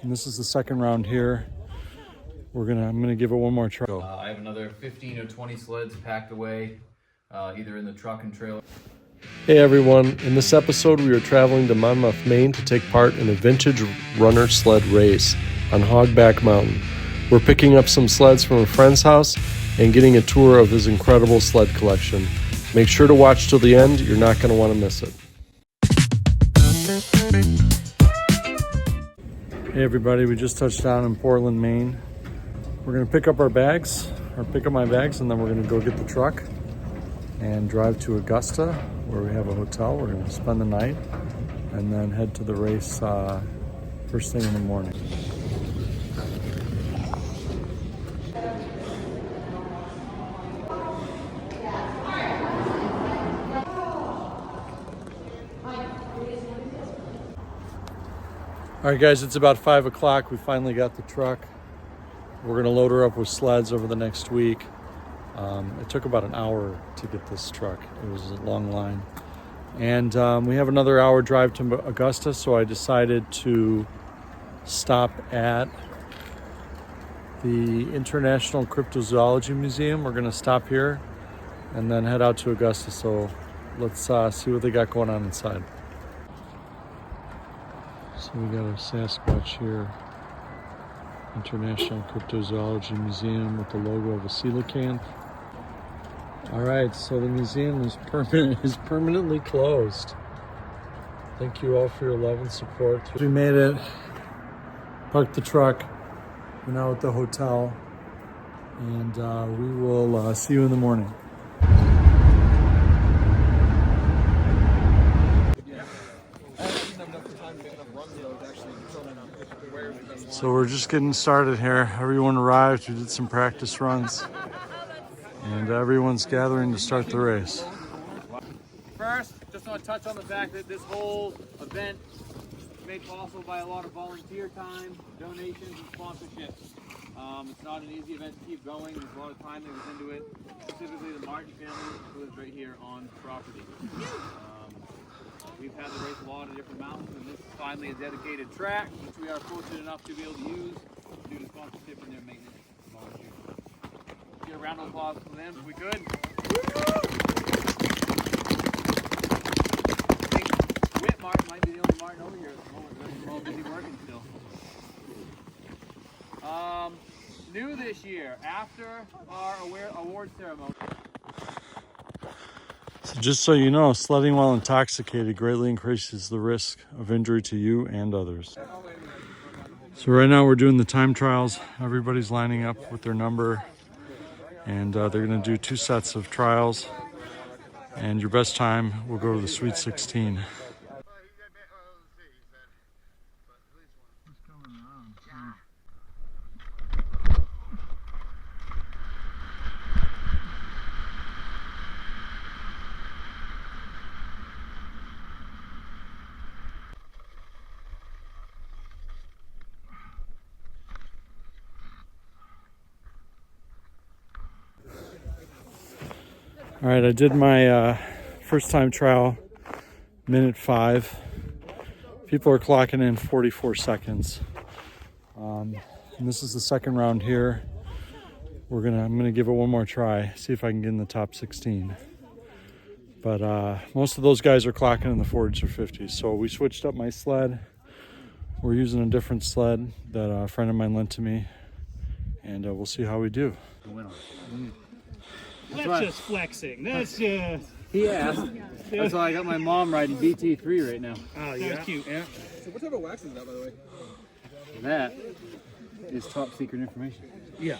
and this is the second round here. I'm gonna give it one more try. I have another 15 or 20 sleds packed away, either in the truck and trailer. Hey everyone, in this episode we are traveling to Monmouth, Maine to take part in a vintage runner sled race on Hogback Mountain. We're picking up some sleds from a friend's house and getting a tour of his incredible sled collection. Make sure to watch till the end, you're not going to want to miss it. Hey everybody, we just touched down in Portland, Maine. We're gonna pick up my bags, and then we're gonna go get the truck and drive to Augusta, where we have a hotel. We're gonna spend the night and then head to the race first thing in the morning. All right guys, it's about 5 o'clock. We finally got the truck. We're gonna load her up with sleds over the next week. It took about an hour to get this truck. It was a long line. And we have another hour drive to Augusta, so I decided to stop at the International Cryptozoology Museum. We're gonna stop here and then head out to Augusta. So let's see what they got going on inside. So we got a Sasquatch here, International Cryptozoology Museum with the logo of a coelacanth. All right, so the museum is permanently closed. Thank you all for your love and support. We made it, parked the truck, we're now at the hotel, and we will see you in the morning. So we're just getting started here. Everyone arrived, we did some practice runs, and everyone's gathering to start the race. First, just want to touch on the fact that this whole event is made possible by a lot of volunteer time, donations, and sponsorships. It's not an easy event to keep going. There's a lot of time that goes into it, specifically the Martin family who lives right here on property. We've had the race a lot of different mountains, and this is finally a dedicated track, which we are fortunate enough to be able to use due to sponsorship and their maintenance volunteers. Give a round of applause for them if we could. I think Whit Martin might be the only Martin over here at the moment. They're all busy working still. New this year, after our award ceremony. So just so you know, sledding while intoxicated greatly increases the risk of injury to you and others. So right now we're doing the time trials. Everybody's lining up with their number, and they're gonna do 2 sets of trials, and your best time will go to the Sweet 16. All right, I did my first time trial, minute 5. People are clocking in 44 seconds. And this is the second round here. I'm gonna give it one more try, see if I can get in the top 16. But most of those guys are clocking in the 40s or 50s. So we switched up my sled. We're using a different sled that a friend of mine lent to me, and we'll see how we do. That's just flexing. That's just... He asked. That's why I got my mom riding BT3 right now. Oh, yeah. That's cute. Yeah. So what type of wax is that, by the way? That is top secret information. Yeah.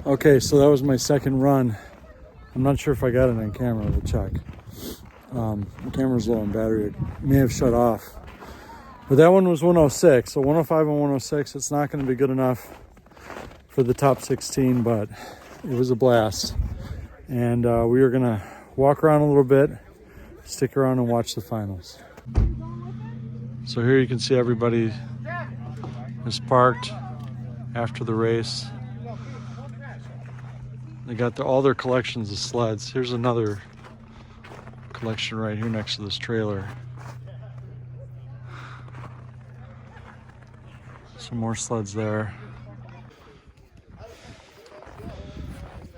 Okay, so that was my second run. I'm not sure if I got it on camera. We'll check. The camera's low on battery. It may have shut off. But that one was 106. So 105 and 106, it's not going to be good enough for the top 16, but it was a blast. And we are gonna walk around a little bit, stick around and watch the finals. So here you can see everybody is parked after the race. They got all their collections of sleds. Here's another collection right here next to this trailer. Some more sleds there.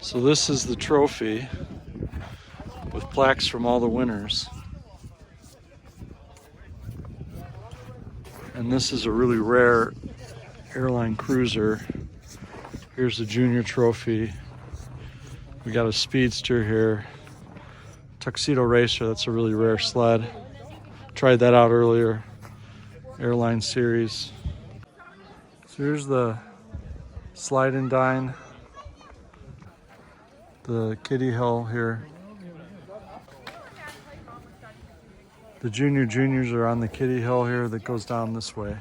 So this is the trophy with plaques from all the winners. And this is a really rare airline cruiser. Here's the junior trophy. We got a speedster here. Tuxedo Racer, that's a really rare sled. Tried that out earlier. Airline series. So here's the slide and dine. The kiddie hill here. The juniors are on the kiddie hill here that goes down this way.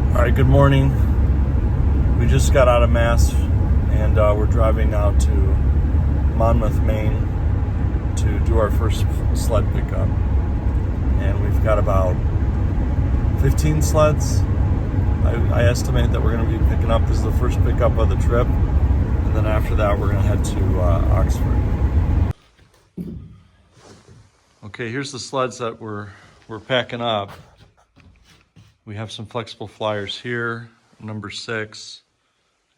All right, good morning. We just got out of Mass and we're driving out to Monmouth, Maine to do our first sled pickup. And we've got about 15 sleds. I estimate that we're going to be picking up. This is the first pickup of the trip. And then after that, we're going to head to Oxford. Okay, here's the sleds that we're packing up. We have some flexible flyers here, number 6,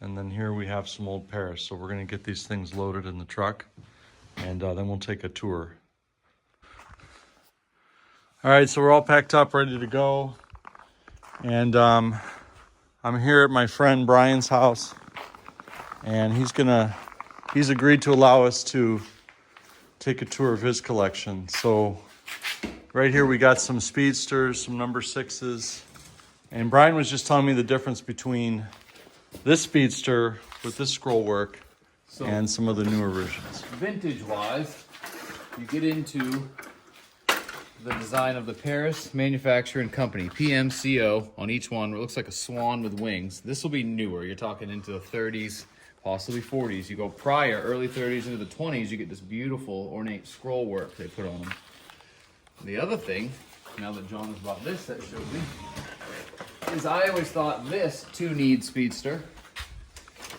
and then here we have some old Paris. So we're gonna get these things loaded in the truck, and then we'll take a tour. All right, so we're all packed up, ready to go. And I'm here at my friend Brian's house, and he's agreed to allow us to take a tour of his collection. So right here we got some speedsters, some number 6s. And Brian was just telling me the difference between this speedster with this scroll work and some of the newer versions. Vintage-wise, you get into the design of the Paris Manufacturer and Company, PMCO, on each one. It looks like a swan with wings. This will be newer. You're talking into the 30s, possibly 40s. You go prior, early 30s into the 20s, you get this beautiful ornate scroll work they put on them. The other thing, now that John has brought this, that showed me, is I always thought this 2-need speedster.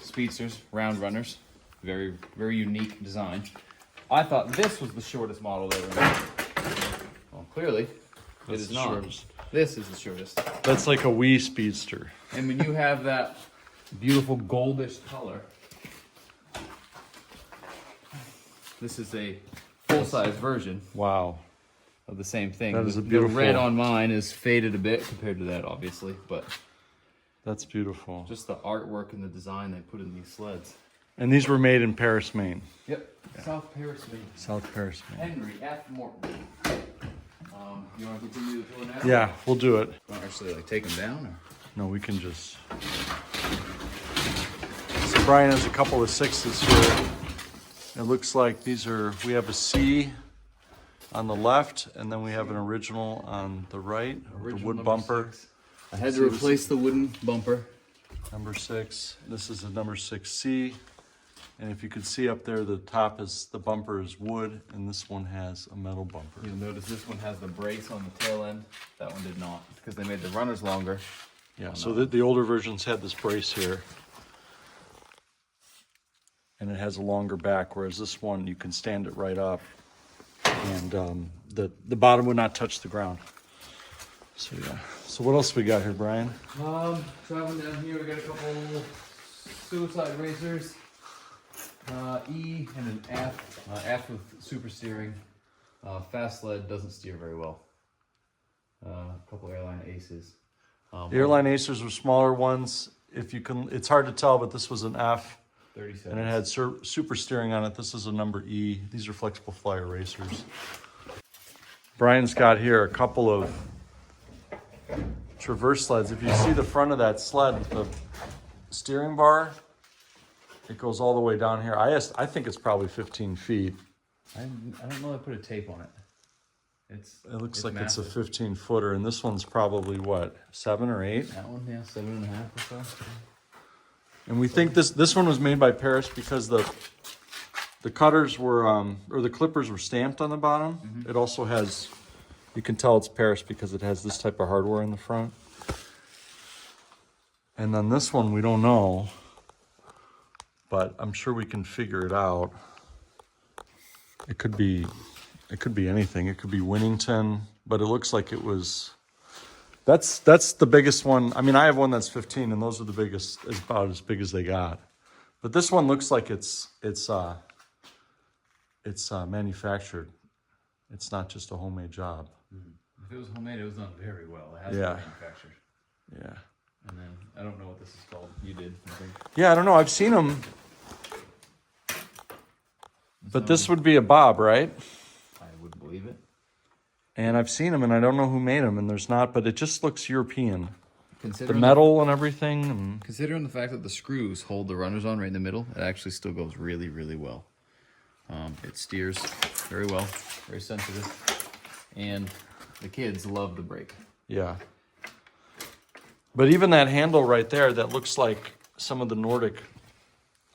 Speedsters, round runners, very, very unique design. I thought this was the shortest model they ever made. Well, clearly, it is not. Shortest. This is the shortest. That's like a Wii speedster. And when you have that beautiful goldish color, this is a full-size version. Wow. Of the same thing. That is a beautiful. The red on mine is faded a bit compared to that, obviously, but that's beautiful. just the artwork and the design they put in these sleds. And these were made in Paris, Maine. Yep, South Paris, Maine. South Paris, Maine. Henry F. Morton. You want to continue the tour now? Yeah, we'll do it. You want to actually like take them down, or? No, we can just. So Brian has a couple of 6s here. It looks like we have a C on the left, and then we have an original on the right, the wood bumper. 6. I had to replace the wooden bumper. Number 6. This is a number 6C. And if you can see up there, the bumper is wood, and this one has a metal bumper. You'll notice this one has the brace on the tail end. That one did not, because they made the runners longer. Yeah, so the older versions had this brace here. And it has a longer back, whereas this one, you can stand it right up. And the bottom would not touch the ground. So yeah. So what else we got here, Brian? Traveling down here, we got a couple suicide racers. E and an F. F with super steering. Fast sled doesn't steer very well. A couple airline aces. The airline acers were smaller ones. If you can, it's hard to tell, but this was an F. 37. And it had super steering on it. This is a number E. These are flexible flyer racers. Brian's got here a couple of traverse sleds. If you see the front of that sled, the steering bar, it goes all the way down here. I think it's probably 15 feet. I don't know. I put a tape on it. It looks it's like massive. it's a 15 footer, and this one's probably what, 7 or 8? That one, yeah, 7.5 or so. And we think this one was made by Paris because the cutters were or the clippers were stamped on the bottom. Mm-hmm. It also has, you can tell it's Paris because it has this type of hardware in the front. And then this one we don't know, but I'm sure we can figure it out. It could be anything. It could be Winnington, but it looks like it was. That's the biggest one. I mean, I have one that's 15, and those are the biggest. It's about as big as they got. But this one looks like it's manufactured. It's not just a homemade job. If it was homemade, it was done very well. It has been manufactured. Yeah. And then I don't know what this is called. You did, I think. Yeah, I don't know. I've seen them. But this would be a Bob, right? I would believe it. And I've seen them, and I don't know who made them, and there's not, but it just looks European. The Considering metal and everything. And Considering the fact that the screws hold the runners on right in the middle, it actually still goes really, really well. It steers very well, very sensitive, and the kids love the brake. yeah. But even that handle right there, that looks like some of the Nordic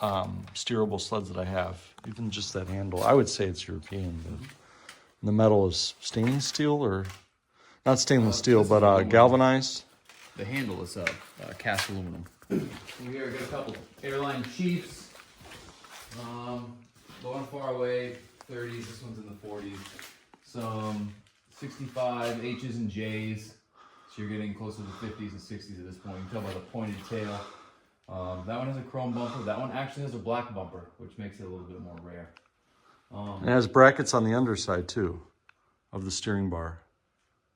steerable sleds that I have. Even just that handle, I would say it's European. But the metal is stainless steel, or not stainless steel, but galvanized. The handle is cast aluminum. Here we got a couple airline Chiefs. Going far away, 30s. This one's in the 40s. Some 65 H's and J's. So you're getting closer to the 50s and 60s at this point. You can tell by the pointed tail. That one has a chrome bumper. That one actually has a black bumper, which makes it a little bit more rare. It has brackets on the underside too, of the steering bar.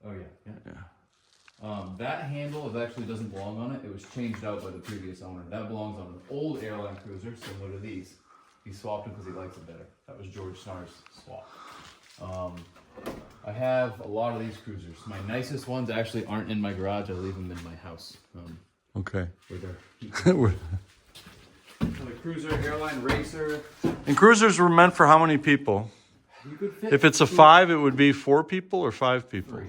Oh yeah. That handle actually doesn't belong on it. It was changed out by the previous owner. That belongs on an old airline cruiser, similar to these. He swapped them because he likes it better. That was George Snar's swap. I have a lot of these cruisers. My nicest ones actually aren't in my garage. I leave them in my house. Okay. Where they're the cruiser, airline racer. And cruisers were meant for how many people? You could fit If it's a 5, it would be 4 people or 5 people?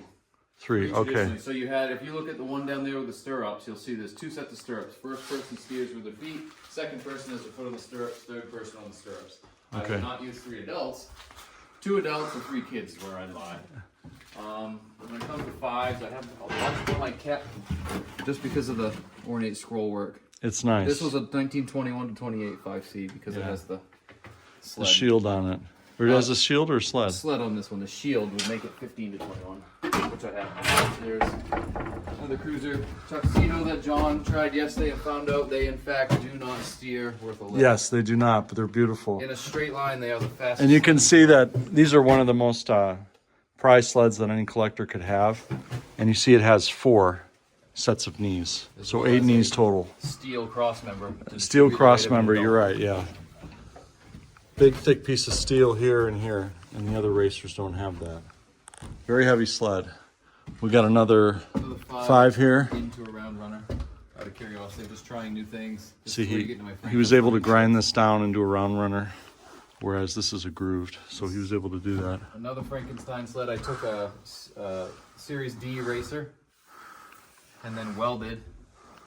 3, okay. Traditionally. So you had, if you look at the one down there with the stirrups, you'll see there's 2 sets of stirrups. First person steers with their feet. Second person has their foot on the stirrups. Third person on the stirrups. I Okay. would not use 3 adults. 2 adults and 3 kids is where I lie. When it comes to 5s, I have a bunch of them I kept just because of the ornate scroll work. It's nice. This was a 1921 to 28 5C because it has the the sled. shield on it. Or it has a shield or a sled? Sled on this one. The shield would make it 15 to 21, which I have. There's another cruiser tuxedo that John tried yesterday and found out they in fact do not steer worth a lick. Yes, they do not, but they're beautiful. In a straight line, they are the fastest. And you can see that these are one of the most prized sleds that any collector could have. And you see it has 4 sets of knees. So 8 knees total. Steel cross member. Steel cross member, you're right, yeah. Big thick piece of steel here and here. And the other racers don't have that. Very heavy sled. We got another 5 here. Into a round runner. Out of curiosity, just trying new things. This See, is where you get into my he was able to grind this down into a round runner, whereas this is a grooved, so he was able to do that. Another Frankenstein sled. I took a Series D racer and then welded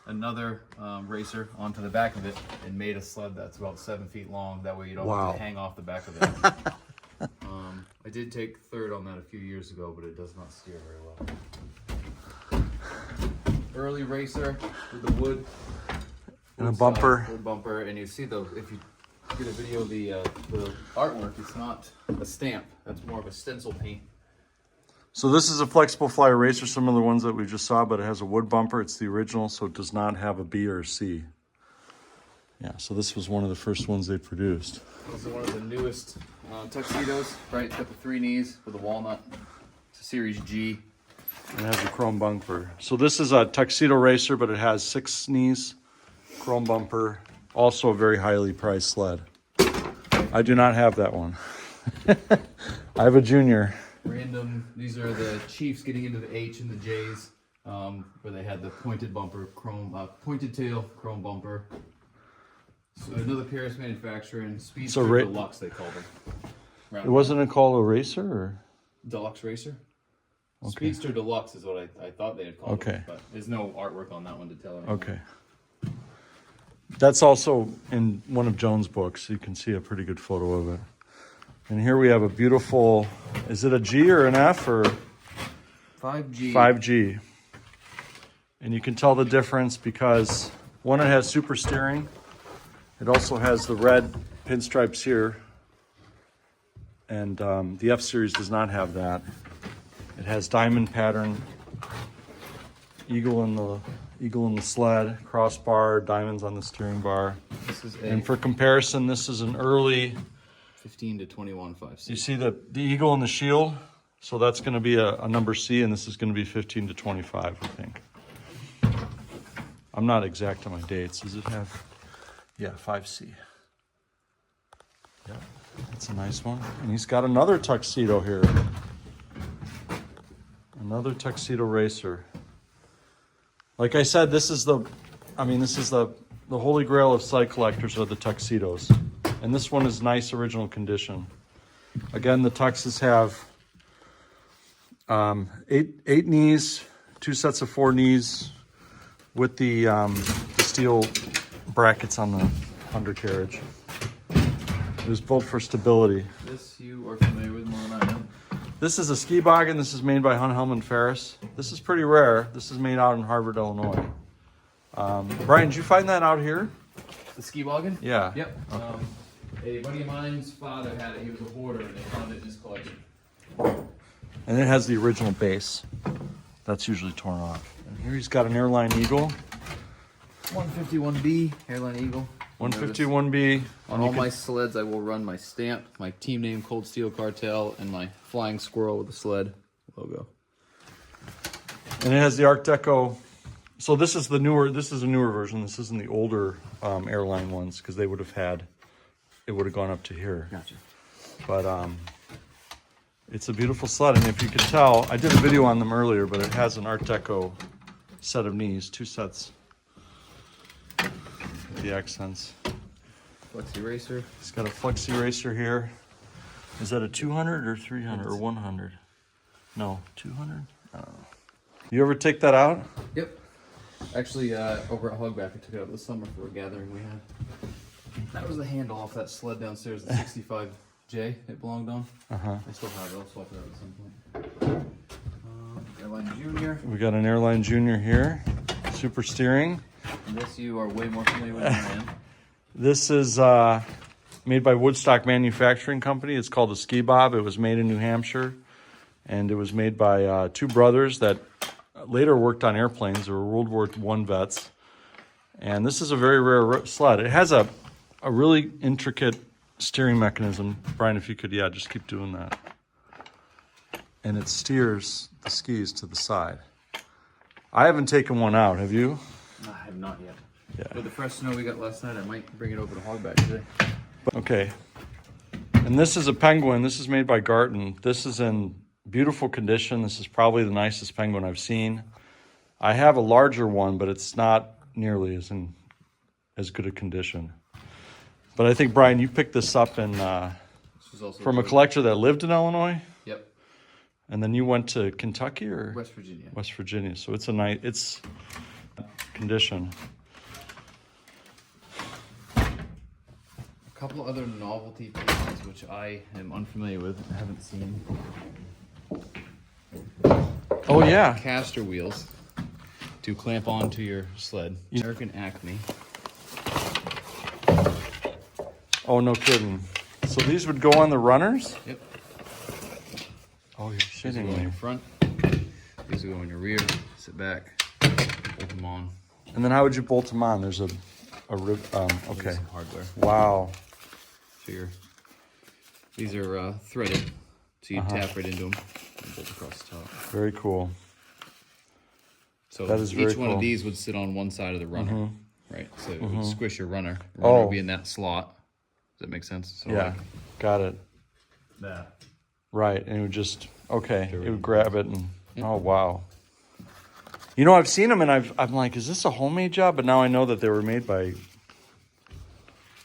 another racer onto the back of it and made a sled that's about 7 feet long. That way you don't have to hang off the back of it. I did take 3rd on that a few years ago, but it does not steer very well. Early racer with the wood And a bumper. wood bumper, and you see those. If you get a video of the artwork, it's not a stamp. That's more of a stencil paint. So this is a flexible flyer racer, similar to the ones that we just saw, but it has a wood bumper. It's the original, so it does not have a B or a C. Yeah, so this was one of the first ones they produced. This is one of the newest tuxedos, right? It's got the 3 knees with a walnut. It's a Series G. It has a chrome bumper. So this is a tuxedo racer, but it has 6 knees, chrome bumper, Also a very highly priced sled. I do not have that one. I have a junior. Random. These are the Chiefs getting into the H and the J's, where they had the pointed bumper, chrome, pointed tail, chrome bumper. So another Paris manufacturer and Speedster Deluxe, they call them. It wasn't called a racer or Deluxe Racer. Okay. Speedster Deluxe is what I thought they had called Okay. it, but there's no artwork on that one to tell anyone. okay. That's also in one of Joan's books. You can see a pretty good photo of it. And here we have a beautiful, is it a G or an F or 5G. 5G? And you can tell the difference because one, it has super steering. It also has the red pinstripes here. And the F series does not have that. It has diamond pattern, eagle in the sled, crossbar, diamonds on the steering bar. This is And for comparison, this is an early, 15 to 21 5C. you see the eagle and the shield? So that's going to be a number C, and this is going to be 15 to 25, I think. I'm not exact on my dates. Does it have, yeah, 5C. Yeah, that's a nice one. And he's got another tuxedo here. Another tuxedo racer. Like I said, this is the holy grail of sled collectors are the tuxedos. And this one is nice original condition. Again, the tuxes have eight knees, 2 sets of 4 knees with the steel brackets on the undercarriage. It was built for stability. This you are familiar with more than I am. This is a ski boggin. This is made by Hunhelm and Ferris. This is pretty rare. This is made out in Harvard, Illinois. Brian, did you find that out here? The ski boggin? Yeah. Yep. A buddy of mine's father had it. He was a hoarder, and they found it in his collection. And it has the original base. That's usually torn off. And here he's got an Airline Eagle. 151B, Airline Eagle. 151B. On all my sleds, I will run my stamp, my team name, Cold Steel Cartel, and my flying squirrel with the sled logo. And it has the Art Deco. So this is a newer version. This isn't the older Airline ones because it would have gone up to here. Gotcha. But it's a beautiful sled. And if you could tell, I did a video on them earlier, but it has an Art Deco set of knees, 2 sets. The accents. Flexi Racer. It's got a Flexi Racer here. Is that a 200 or 300 or 100? No, 200? I don't know. You ever take that out? Yep. Actually, over at Hogback, I took it out this summer for a gathering we had. That was the handle off that sled downstairs, the 65J it belonged on. Uh-huh. I still have it. I'll swap it out at some point. Airline Junior. We got an Airline Junior here. Super steering. And this you are way more familiar with than I am. This is made by Woodstock Manufacturing Company. It's called a Ski Bob. It was made in New Hampshire. And it was made by 2 brothers that later worked on airplanes. They were World War I vets. And this is a very rare sled. It has a really intricate steering mechanism. Brian, if you could, just keep doing that. And it steers the skis to the side. I haven't taken one out. Have you? I have not yet. Yeah. With the fresh snow we got last night, I might bring it over to Hogback today. Okay. And this is a Penguin. This is made by Garton. This is in beautiful condition. This is probably the nicest Penguin I've seen. I have a larger one, but it's not nearly as good a condition. But I think, Brian, you picked this up from a collector that lived in Illinois? Yep. And then you went to Kentucky or? West Virginia. West Virginia. So it's it's condition. A couple other novelty pieces which I am unfamiliar with and haven't seen. Oh yeah. Caster wheels to clamp onto your sled. American Acme. Oh, no kidding. So these would go on the runners? Yep. Oh, you're These shitting will go in me. your front. These will go in your rear. Sit back. Bolt them on. And then how would you bolt them on? There's a rib. Okay. Some hardware. Wow. So these are threaded, so you tap right into them and bolt across the top. Very cool. So That is very each one cool. of these would sit on one side of the runner. right? So it would squish your runner. Oh. Would be in that slot. Does that make sense? So Yeah, got it. that. Right, and it would just, okay, it would grab it and, oh, wow. You know, I've seen them and I'm like, is this a homemade job? But now I know that they were made by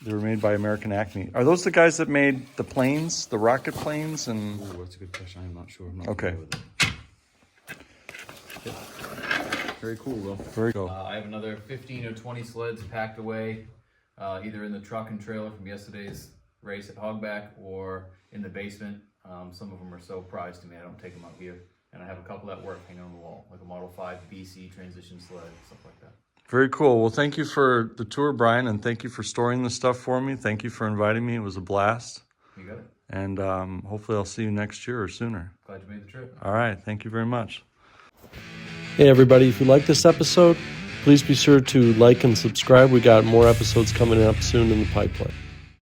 American Acme. Are those the guys that made the planes, the rocket planes? And Oh, that's a good question. I'm not sure. I'm not okay, familiar with it. Very cool, though. very cool. I have another 15 or 20 sleds packed away, either in the truck and trailer from yesterday's race at Hogback or in the basement. Some of them are so prized to me, I don't take them out here. And I have a couple at work hanging on the wall, like a Model 5 BC transition sled, stuff like that. Very cool. Well, thank you for the tour, Brian, and thank you for storing this stuff for me. Thank you for inviting me. It was a blast. You got it. And hopefully I'll see you next year or sooner. Glad you made the trip. All right. Thank you very much. Hey, everybody. If you like this episode, please be sure to like and subscribe. We got more episodes coming up soon in the pipeline.